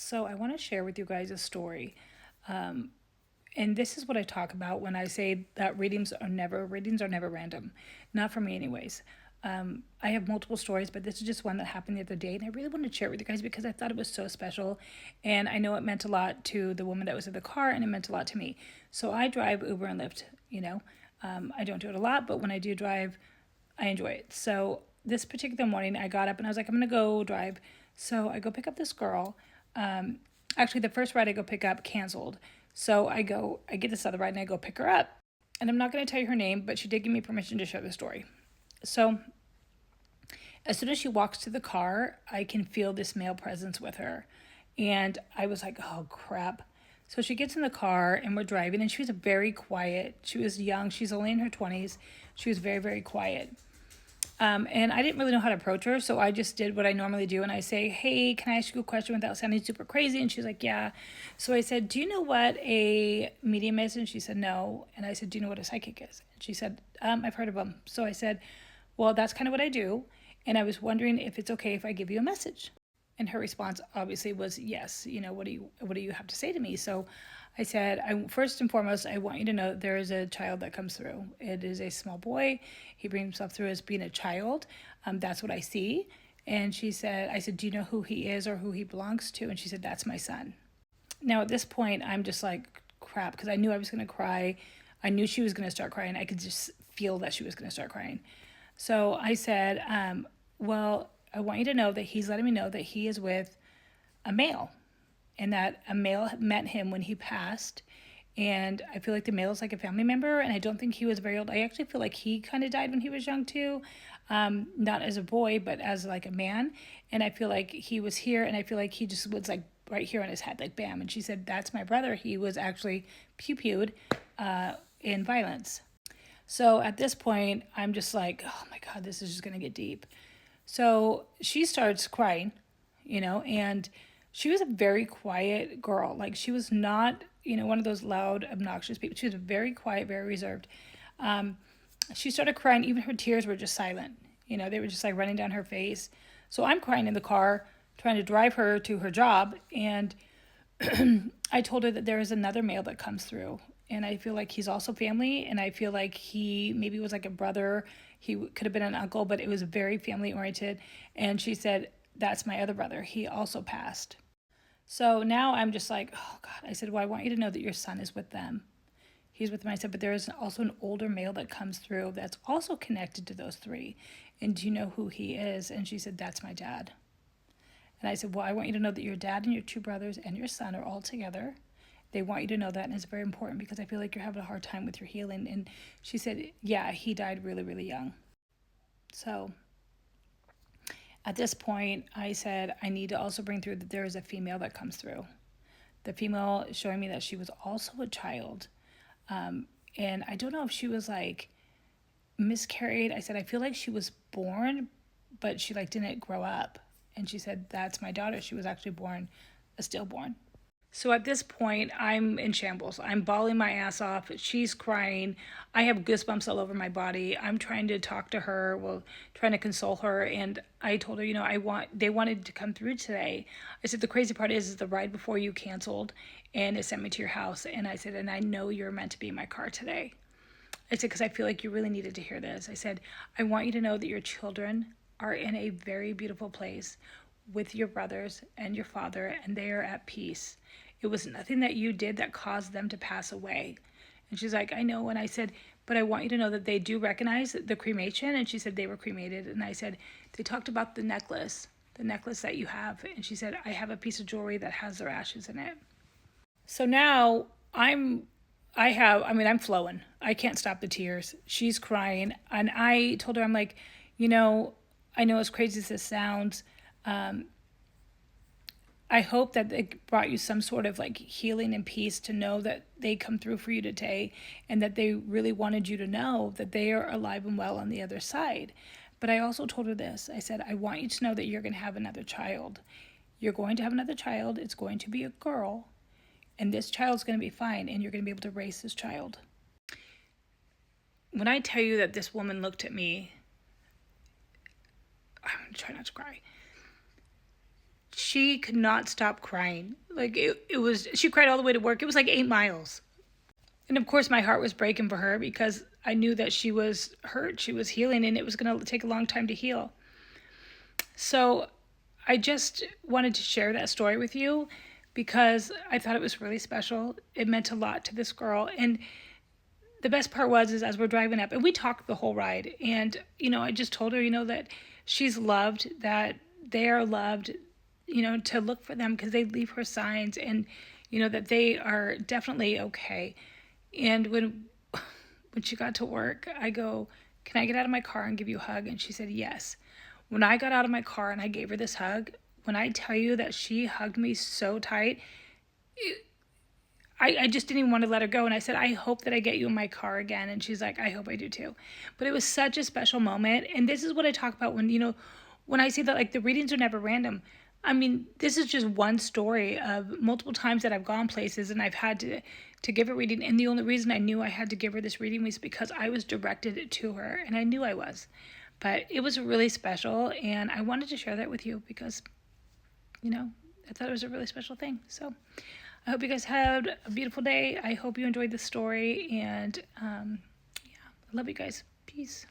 So I want to share with you guys a story. And this is what I talk about when I say that readings are never random. Not for me anyways. I have multiple stories, but this is just one that happened the other day, and I really wanted to share it with you guys because I thought it was so special, and I know it meant a lot to the woman that was in the car, and it meant a lot to me. So I drive Uber and Lyft. I don't do it a lot, but when I do drive, I enjoy it. So this particular morning, I got up and I was like, I'm gonna go drive. So I go pick up this girl. Actually, the first ride I go pick up canceled. So I get this other ride and I go pick her up. And I'm not gonna tell you her name, but she did give me permission to share the story. So as soon as she walks to the car, I can feel this male presence with her. And I was like, oh crap. So she gets in the car and we're driving, and she was very quiet. She was young, she's only in her 20s. She was very, very quiet. And I didn't really know how to approach her, so I just did what I normally do. And I say, hey, can I ask you a question without sounding super crazy? And she's like, yeah. So I said, do you know what a medium is? And she said, no. And I said, do you know what a psychic is? And she said, I've heard of them. So I said, well, that's kind of what I do. And I was wondering if it's okay if I give you a message. And her response obviously was yes. What do you have to say to me? So I said, I first and foremost, I want you to know that there is a child that comes through. It is a small boy. He brings himself through as being a child. That's what I see. And I said, do you know who he is or who he belongs to? And she said, that's my son. Now at this point, I'm just like, crap, because I knew I was going to cry. I knew she was going to start crying. I could just feel that she was going to start crying. So I said, well, I want you to know that he's letting me know that he is with a male, and that a male met him when he passed. And I feel like the male is like a family member, and I don't think he was very old. I actually feel like he kind of died when he was young too, not as a boy, but as like a man. And I feel like he was here, and I feel like he just was like right here on his head, like bam. And she said, "That's my brother. He was actually pew-pewed in violence." So at this point, I'm just like, oh my God, this is just going to get deep. So she starts crying, and she was a very quiet girl. Like she was not, one of those loud, obnoxious people. She was very quiet, very reserved. She started crying. Even her tears were just silent. They were just like running down her face. So I'm crying in the car, trying to drive her to her job. And I told her that there is another male that comes through. And I feel like he's also family. And I feel like he maybe was like a brother. He could have been an uncle, but it was very family oriented. And she said, that's my other brother. He also passed. So now I'm just like, oh God. I said, well, I want you to know that your son is with them. He's with them. I said, but there is also an older male that comes through that's also connected to those three. And do you know who he is? And she said, that's my dad. And I said, well, I want you to know that your dad and your two brothers and your son are all together. They want you to know that, and it's very important because I feel like you're having a hard time with your healing. And she said, yeah, he died really, really young. So at this point, I said, I need to also bring through that there is a female that comes through. The female showing me that she was also a child. And I don't know if she was like miscarried. I said, I feel like she was born, but she like didn't grow up. And she said, that's my daughter. She was actually born a stillborn. So at this point, I'm in shambles. I'm bawling my ass off. She's crying. I have goosebumps all over my body. I'm trying to talk to her, well, trying to console her. And I told her, they wanted to come through today. I said, the crazy part is the ride before you canceled and it sent me to your house. And I said, and I know you're meant to be in my car today. I said, because I feel like you really needed to hear this. I said, I want you to know that your children are in a very beautiful place with your brothers and your father, and they are at peace. It was nothing that you did that caused them to pass away. And she's like, I know. And I said, but I want you to know that they do recognize the cremation. And she said, they were cremated. And I said, they talked about the necklace that you have. And she said, I have a piece of jewelry that has their ashes in it. So now I'm flowing. I can't stop the tears. She's crying. And I told her, I'm like, I know as crazy as this sounds, I hope that it brought you some sort of like healing and peace to know that they come through for you today, and that they really wanted you to know that they are alive and well on the other side. But I also told her this. I said, I want you to know that you're going to have another child. You're going to have another child. It's going to be a girl. And this child's going to be fine, and you're going to be able to raise this child. When I tell you that this woman looked at me, I'm going to try not to cry. she could not stop crying. Like it was, she cried all the way to work. It was like 8 miles. And of course, my heart was breaking for her because I knew that she was hurt, she was healing, and it was going to take a long time to heal. So I just wanted to share that story with you because I thought it was really special. It meant a lot to this girl. And the best part was, is as we're driving up, and we talked the whole ride, and, I just told her, that she's loved, that they are loved, to look for them because they leave her signs, and, that they are definitely okay. And when she got to work, I go, can I get out of my car and give you a hug? And she said, yes. When I got out of my car and I gave her this hug, when I tell you that she hugged me so tight, I just didn't even want to let her go. And I said, I hope that I get you in my car again. And she's like, I hope I do too. But it was such a special moment. And this is what I talk about when I say that, like, the readings are never random. I mean, this is just one story of multiple times that I've gone places and I've had to give a reading. And the only reason I knew I had to give her this reading was because I was directed to her, and I knew I was. But it was really special, and I wanted to share that with you because, I thought it was a really special thing. So I hope you guys had a beautiful day. I hope you enjoyed the story, and yeah, I love you guys. Peace.